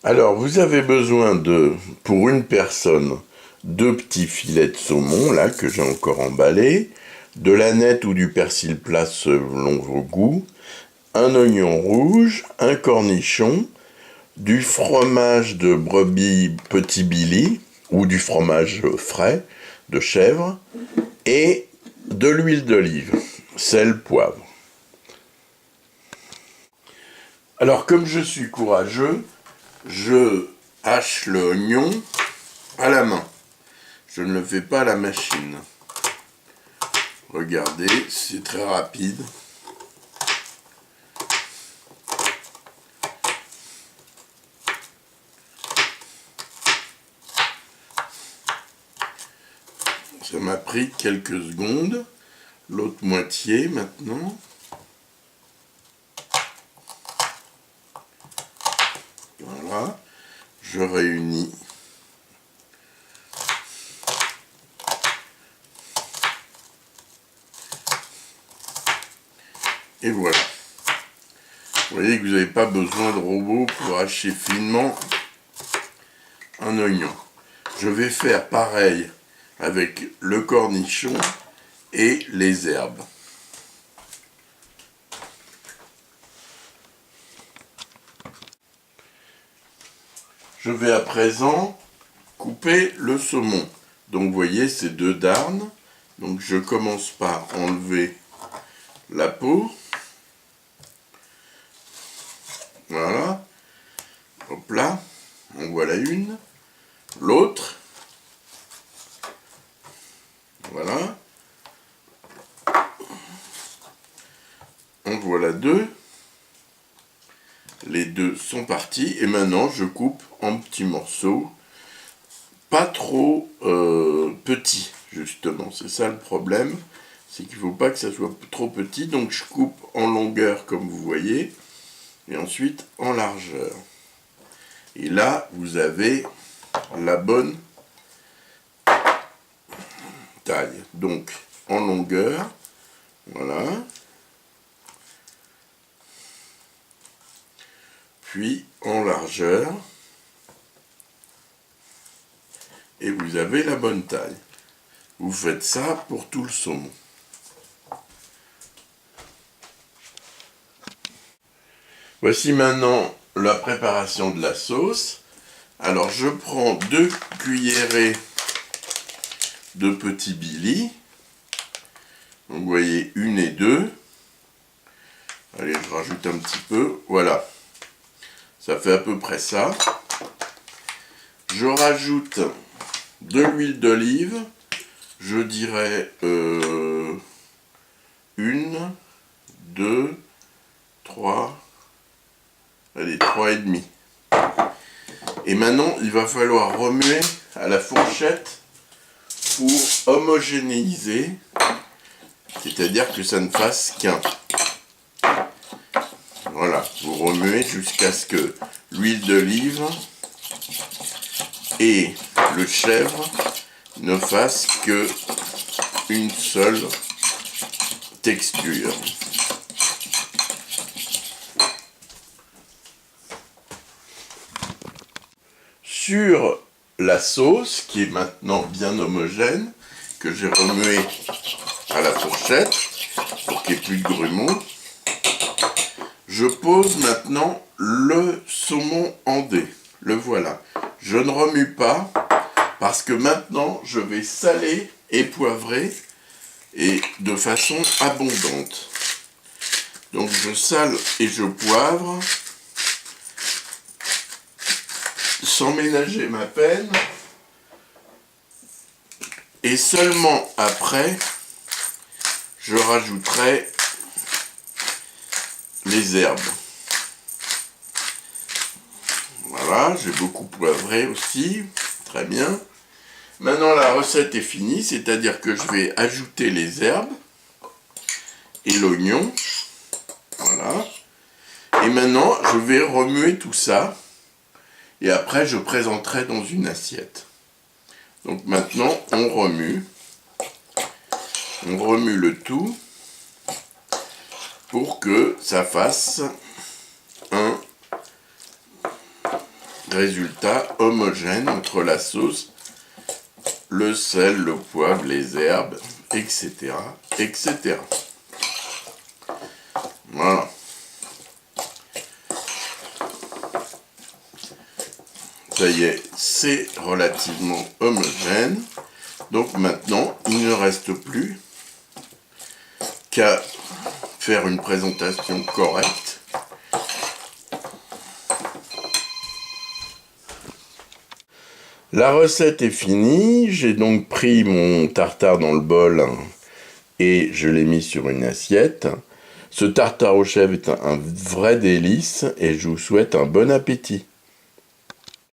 Alors, vous avez besoin pour une personne, 2 petits filets de saumon, là, que j'ai encore emballés, de l'aneth ou du persil plat selon vos goûts, un oignon rouge, un cornichon, du fromage de brebis petit Billy, ou du fromage frais, de chèvre, et de l'huile d'olive, sel, poivre. Alors, comme je suis courageux, je hache l'oignon à la main. Je ne le fais pas à la machine. Regardez, c'est très rapide. Ça m'a pris quelques secondes. L'autre moitié maintenant. Voilà. Je réunis. Et voilà. Vous voyez que vous n'avez pas besoin de robot pour hacher finement un oignon. Je vais faire pareil avec le cornichon et les herbes. Je vais à présent couper le saumon. Donc vous voyez ces 2 darnes. Donc je commence par enlever la peau. Voilà. Hop là. En voilà une. L'autre. Voilà. En voilà 2. Les 2 sont partis. Et maintenant, je coupe en petits morceaux. Pas trop petits, justement. C'est ça le problème. C'est qu'il ne faut pas que ça soit trop petit. Donc, je coupe en longueur, comme vous voyez. Et ensuite, en largeur. Et là, vous avez la bonne taille. Donc, en longueur. Voilà. Puis en largeur, et vous avez la bonne taille. Vous faites ça pour tout le saumon. Voici maintenant la préparation de la sauce. Alors je prends 2 cuillerées de petit Billy. Donc vous voyez 1 et 2. Allez, je rajoute un petit peu. Voilà. Ça fait à peu près ça. Je rajoute de l'huile d'olive. Je dirais 1, 2, 3. Allez, 3 et demi. Et maintenant, il va falloir remuer à la fourchette pour homogénéiser. C'est-à-dire que ça ne fasse qu'un. Voilà, vous remuez jusqu'à ce que l'huile d'olive et le chèvre ne fassent que une seule texture. Sur la sauce, qui est maintenant bien homogène, que j'ai remué à la fourchette pour qu'il n'y ait plus de grumeaux, je pose maintenant le saumon en dés. Le voilà. Je ne remue pas parce que maintenant je vais saler et poivrer et de façon abondante. Donc je sale et je poivre sans ménager ma peine. Et seulement après, je rajouterai les herbes. Voilà, j'ai beaucoup poivré aussi, très bien. Maintenant la recette est finie, c'est-à-dire que je vais ajouter les herbes et l'oignon. Voilà. Et maintenant, je vais remuer tout ça. Et après, je présenterai dans une assiette. Donc maintenant, on remue. On remue le tout pour que ça fasse un résultat homogène entre la sauce, le sel, le poivre, les herbes, etc., etc. Voilà. Ça y est, c'est relativement homogène. Donc maintenant, il ne reste plus qu'à faire une présentation correcte. La recette est finie. J'ai donc pris mon tartare dans le bol et je l'ai mis sur une assiette. Ce tartare aux chèvres est un vrai délice et je vous souhaite un bon appétit.